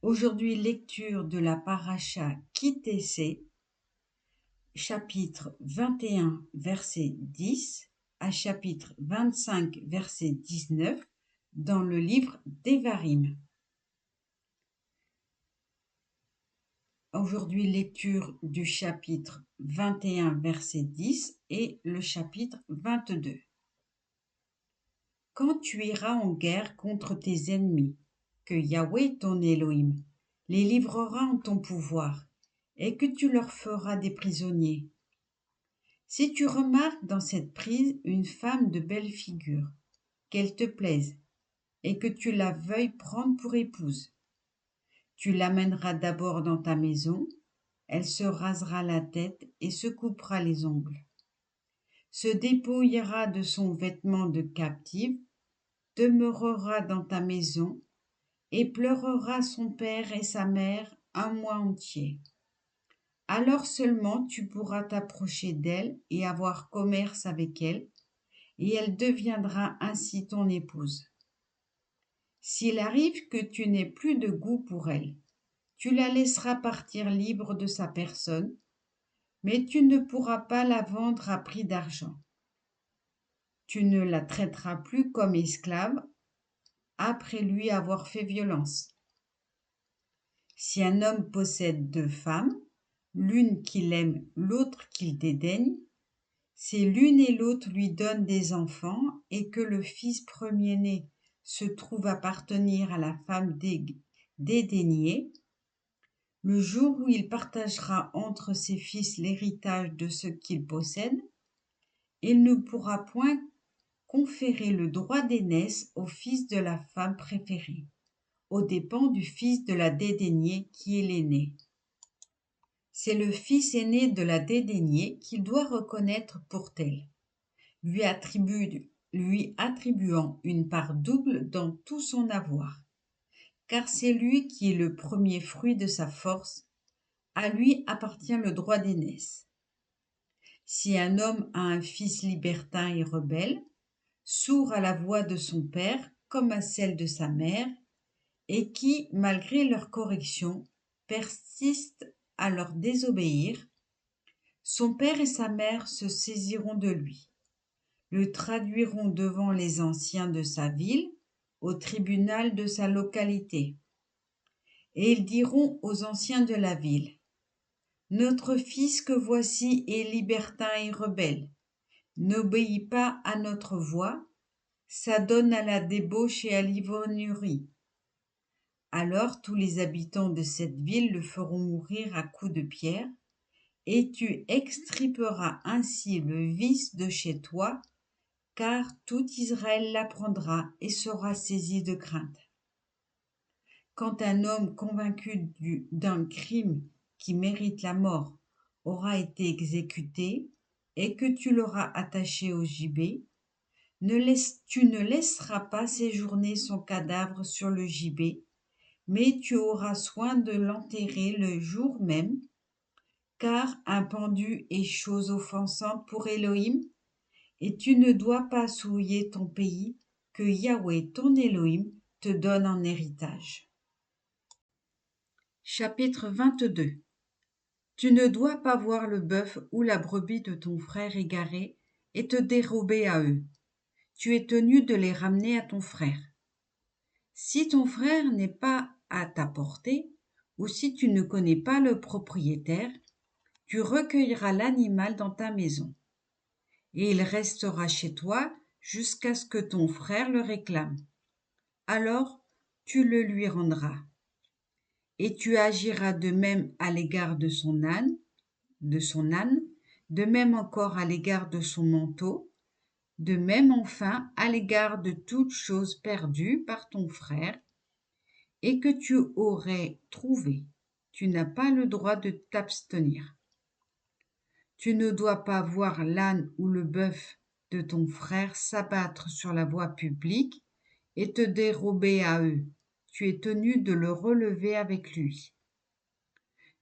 Aujourd'hui, lecture de la paracha Ki-Tessé, chapitre 21, verset 10 à chapitre 25, verset 19, dans le livre d'Évarim. Aujourd'hui, lecture du chapitre 21, verset 10 et le chapitre 22. Quand tu iras en guerre contre tes ennemis, que Yahweh ton Elohim les livrera en ton pouvoir, et que tu leur feras des prisonniers. Si tu remarques dans cette prise une femme de belle figure, qu'elle te plaise, et que tu la veuilles prendre pour épouse, tu l'amèneras d'abord dans ta maison, elle se rasera la tête et se coupera les ongles, se dépouillera de son vêtement de captive, demeurera dans ta maison, et pleurera son père et sa mère un mois entier. Alors seulement tu pourras t'approcher d'elle et avoir commerce avec elle, et elle deviendra ainsi ton épouse. S'il arrive que tu n'aies plus de goût pour elle, tu la laisseras partir libre de sa personne, mais tu ne pourras pas la vendre à prix d'argent. Tu ne la traiteras plus comme esclave après lui avoir fait violence. Si un homme possède 2 femmes, l'une qu'il aime, l'autre qu'il dédaigne, si l'une et l'autre lui donnent des enfants et que le fils premier-né se trouve appartenir à la femme dédaignée, le jour où il partagera entre ses fils l'héritage de ce qu'il possède, il ne pourra point conférer le droit d'aînesse au fils de la femme préférée, aux dépens du fils de la dédaignée qui est l'aîné. C'est le fils aîné de la dédaignée qu'il doit reconnaître pour tel, lui attribuant une part double dans tout son avoir, car c'est lui qui est le premier fruit de sa force, à lui appartient le droit d'aînesse. Si un homme a un fils libertin et rebelle, sourd à la voix de son père comme à celle de sa mère, et qui, malgré leur correction, persiste à leur désobéir, son père et sa mère se saisiront de lui, le traduiront devant les anciens de sa ville, au tribunal de sa localité. Et ils diront aux anciens de la ville, notre fils que voici est libertin et rebelle, n'obéit pas à notre voix, s'adonne à la débauche et à l'ivrognerie. Alors tous les habitants de cette ville le feront mourir à coups de pierre, et tu extirperas ainsi le vice de chez toi, car tout Israël l'apprendra et sera saisi de crainte. Quand un homme convaincu d'un crime qui mérite la mort aura été exécuté et que tu l'auras attaché au gibet, tu ne laisseras pas séjourner son cadavre sur le gibet, mais tu auras soin de l'enterrer le jour même, car un pendu est chose offensante pour Elohim, et tu ne dois pas souiller ton pays que Yahweh ton Elohim te donne en héritage. Chapitre 22. Tu ne dois pas voir le bœuf ou la brebis de ton frère égarés et te dérober à eux. Tu es tenu de les ramener à ton frère. Si ton frère n'est pas à ta portée, ou si tu ne connais pas le propriétaire, tu recueilleras l'animal dans ta maison, et il restera chez toi jusqu'à ce que ton frère le réclame. Alors tu le lui rendras. Et tu agiras de même à l'égard de son âne, de même encore à l'égard de son manteau, de même enfin à l'égard de toute chose perdue par ton frère, et que tu aurais trouvé. Tu n'as pas le droit de t'abstenir. Tu ne dois pas voir l'âne ou le bœuf de ton frère s'abattre sur la voie publique et te dérober à eux. Tu es tenu de le relever avec lui.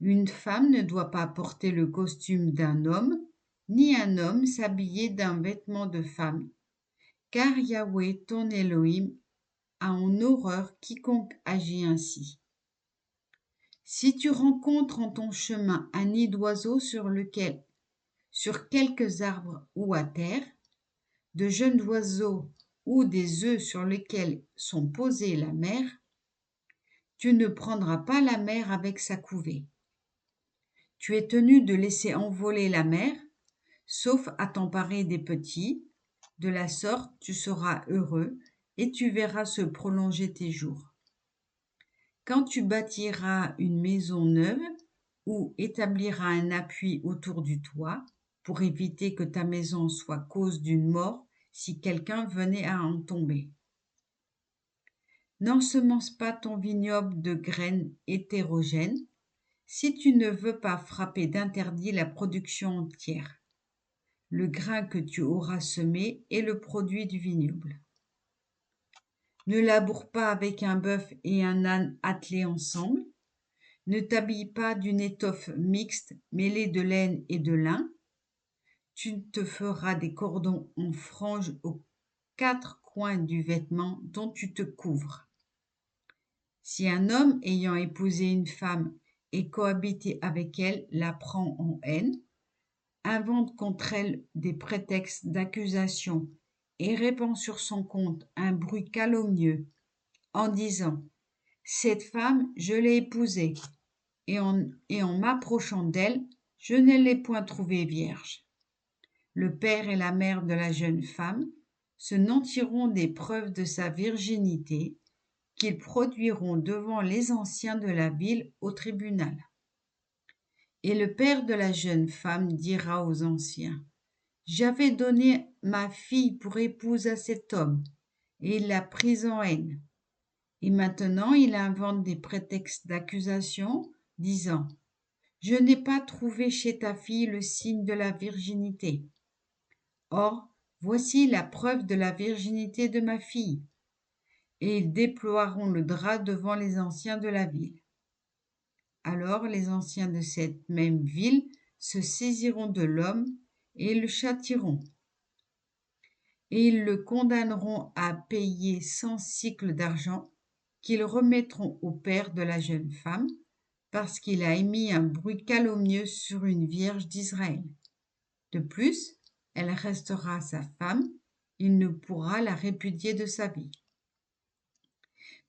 Une femme ne doit pas porter le costume d'un homme, ni un homme s'habiller d'un vêtement de femme, car Yahweh ton Elohim a en horreur quiconque agit ainsi. Si tu rencontres en ton chemin un nid d'oiseaux sur quelques arbres ou à terre, de jeunes oiseaux ou des œufs sur lesquels sont posées la mère, tu ne prendras pas la mère avec sa couvée. Tu es tenu de laisser envoler la mère, sauf à t'emparer des petits. De la sorte, tu seras heureux et tu verras se prolonger tes jours. Quand tu bâtiras une maison neuve ou établiras un appui autour du toit, pour éviter que ta maison soit cause d'une mort si quelqu'un venait à en tomber. N'ensemence pas ton vignoble de graines hétérogènes si tu ne veux pas frapper d'interdit la production entière. Le grain que tu auras semé est le produit du vignoble. Ne laboure pas avec un bœuf et un âne attelés ensemble. Ne t'habille pas d'une étoffe mixte mêlée de laine et de lin. Tu te feras des cordons en franges aux 4 coins du vêtement dont tu te couvres. Si un homme ayant épousé une femme et cohabité avec elle la prend en haine, invente contre elle des prétextes d'accusation et répand sur son compte un bruit calomnieux en disant « Cette femme, je l'ai épousée, et en m'approchant d'elle, je ne l'ai point trouvée vierge. » Le père et la mère de la jeune femme se nantiront des preuves de sa virginité qu'ils produiront devant les anciens de la ville au tribunal. Et le père de la jeune femme dira aux anciens, « J'avais donné ma fille pour épouse à cet homme, et il l'a prise en haine. Et maintenant il invente des prétextes d'accusation, disant, « Je n'ai pas trouvé chez ta fille le signe de la virginité. Or, voici la preuve de la virginité de ma fille. » Et ils déploieront le drap devant les anciens de la ville. Alors les anciens de cette même ville se saisiront de l'homme et le châtieront. Et ils le condamneront à payer 100 cycles d'argent qu'ils remettront au père de la jeune femme, parce qu'il a émis un bruit calomnieux sur une vierge d'Israël. De plus, elle restera sa femme, il ne pourra la répudier de sa vie.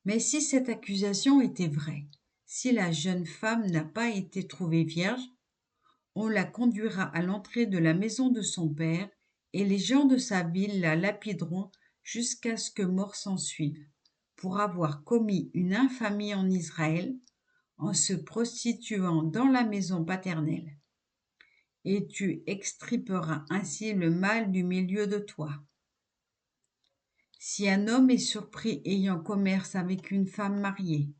Mais si cette accusation était vraie, si la jeune femme n'a pas été trouvée vierge, on la conduira à l'entrée de la maison de son père, et les gens de sa ville la lapideront jusqu'à ce que mort s'ensuive, pour avoir commis une infamie en Israël, en se prostituant dans la maison paternelle. Et tu extirperas ainsi le mal du milieu de toi. Si un homme est surpris ayant commerce avec une femme mariée,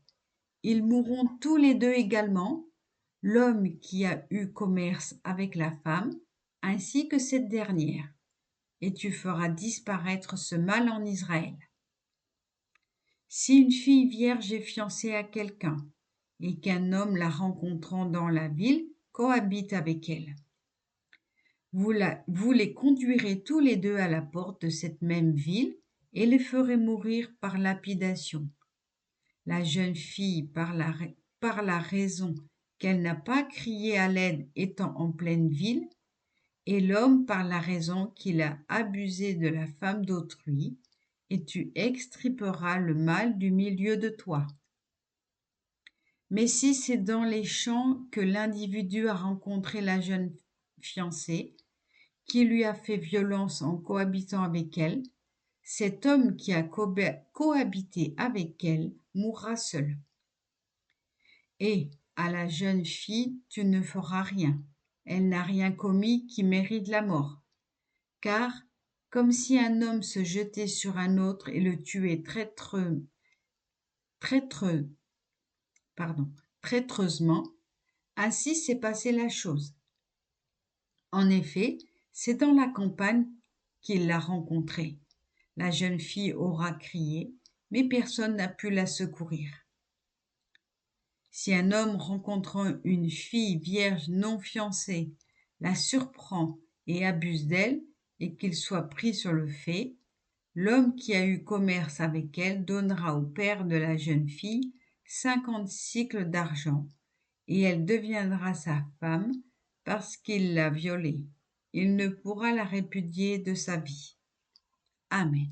ils mourront tous les deux également, l'homme qui a eu commerce avec la femme, ainsi que cette dernière, et tu feras disparaître ce mal en Israël. Si une fille vierge est fiancée à quelqu'un, et qu'un homme la rencontrant dans la ville cohabite avec elle, vous les conduirez tous les deux à la porte de cette même ville et les ferez mourir par lapidation. La jeune fille, par la raison qu'elle n'a pas crié à l'aide étant en pleine ville, et l'homme par la raison qu'il a abusé de la femme d'autrui, et tu extirperas le mal du milieu de toi. Mais si c'est dans les champs que l'individu a rencontré la jeune fiancée, qui lui a fait violence en cohabitant avec elle, cet homme qui a cohabité avec elle mourra seul. Et à la jeune fille, tu ne feras rien. Elle n'a rien commis qui mérite la mort. Car, comme si un homme se jetait sur un autre et le tuait traîtreusement, ainsi s'est passée la chose. En effet, c'est dans la campagne qu'il l'a rencontrée. La jeune fille aura crié, mais personne n'a pu la secourir. Si un homme rencontrant une fille vierge non fiancée la surprend et abuse d'elle, et qu'il soit pris sur le fait, l'homme qui a eu commerce avec elle donnera au père de la jeune fille 50 cycles d'argent, et elle deviendra sa femme parce qu'il l'a violée. Il ne pourra la répudier de sa vie. Amen.